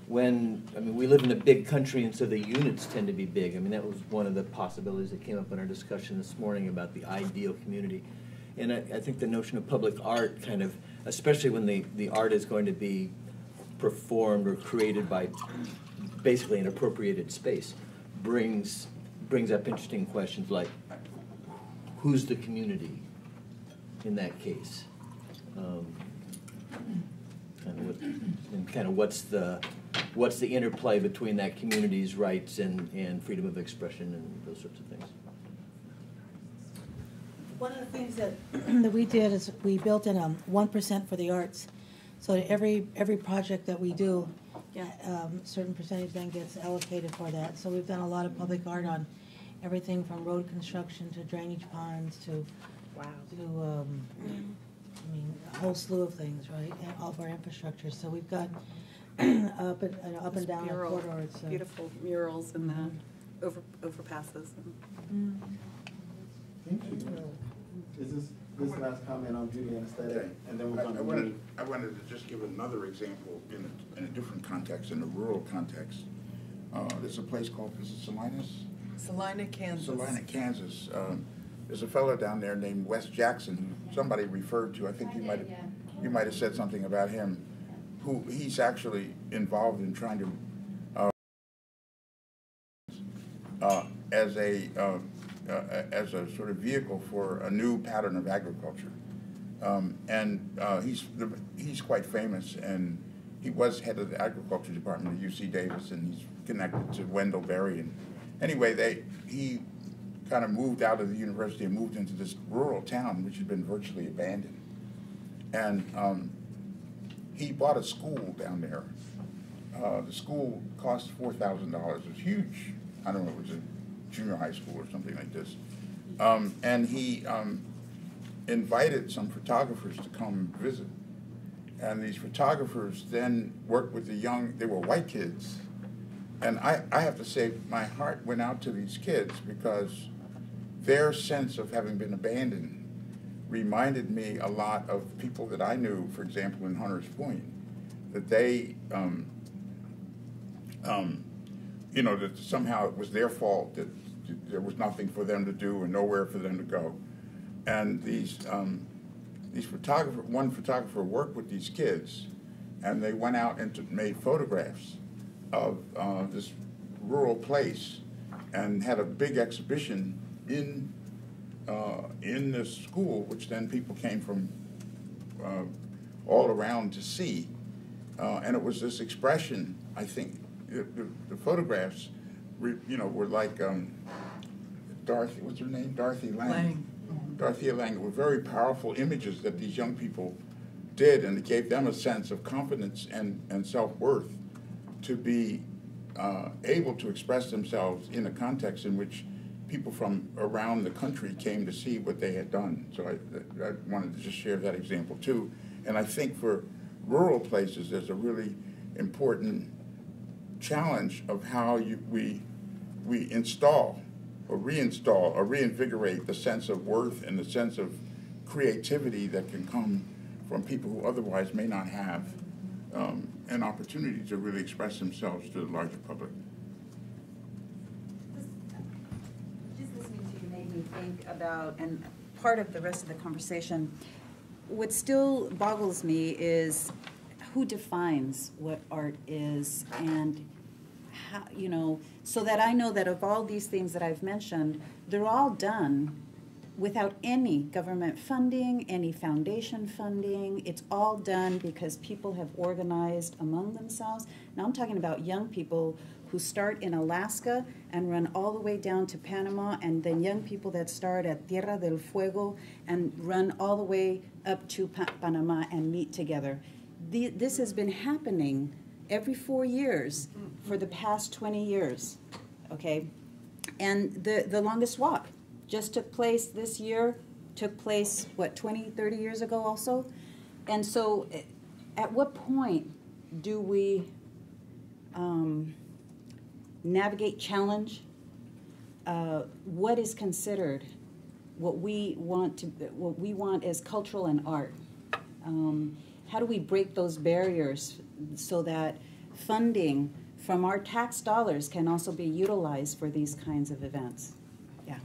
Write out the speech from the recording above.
when, I mean, we live in a big country, and so the units tend to be big. I mean, that was one of the possibilities that came up in our discussion this morning about the ideal community. And I think the notion of public art kind of, especially when the art is going to be performed or created by basically an appropriated space, brings up interesting questions like, who's the community in that case? What's the interplay between that community's rights and freedom of expression and those sorts of things? One of the things that we did is we built in 1% for the arts. So every project that we do, certain percentage then gets allocated for that. So we've done a lot of public art on everything from road construction to drainage ponds to, I mean, a whole slew of things, right? And all of our infrastructure. So we've got up and down the corridors. So. Beautiful murals in the overpasses. Is this last comment on beauty and aesthetic, Okay. and then we're going to I wanted to just give another example in a different context, in a rural context. There's a place called, is it Salinas? Salina, Kansas. Salina, Kansas. There's a fellow down there named Wes Jackson, who somebody referred to. I think you might have said something about him. Who he's actually involved in trying to as a sort of vehicle for a new pattern of agriculture, he's quite famous, and he was head of the agriculture department at UC Davis, and he's connected to Wendell Berry. And anyway, he kind of moved out of the university and moved into this rural town, which had been virtually abandoned, and he bought a school down there. The school cost $4,000. It was huge. I don't know, it was a junior high school or something like this. And he invited some photographers to come visit. And these photographers then worked with they were white kids. And I have to say, my heart went out to these kids because their sense of having been abandoned reminded me a lot of people that I knew, for example, in Hunters Point, that they, that somehow it was their fault, that there was nothing for them to do and nowhere for them to go. And one photographer worked with these kids, and they went out and made photographs of this rural place and had a big exhibition in this school, which then people came from all around to see. And it was this expression, I think, the photographs, were like Dorothy, what's her name? Dorothy Lang. Dorothea Lang were very powerful images that these young people did, and it gave them a sense of confidence and self-worth to be able to express themselves in a context in which people from around the country came to see what they had done. So I wanted to just share that example too. And I think for rural places, there's a really important challenge of how we install or reinstall or reinvigorate the sense of worth and the sense of creativity that can come from people who otherwise may not have an opportunity to really express themselves to the larger public. Just listening to you made me think about, and part of the rest of the conversation, what still boggles me is who defines what art is, and how, so that I know that of all these things that I've mentioned, they're all done without any government funding, any foundation funding. It's all done because people have organized among themselves. Now I'm talking about young people who start in Alaska and run all the way down to Panama, and then young people that start at Tierra del Fuego and run all the way up to Panama and meet together. This has been happening every 4 years for the past 20 years, okay? And the longest walk just took place this year, took place, 20, 30 years ago also? And so at what point do we navigate challenge? What is considered what we want as cultural and art? How do we break those barriers so that funding from our tax dollars can also be utilized for these kinds of events. Yeah.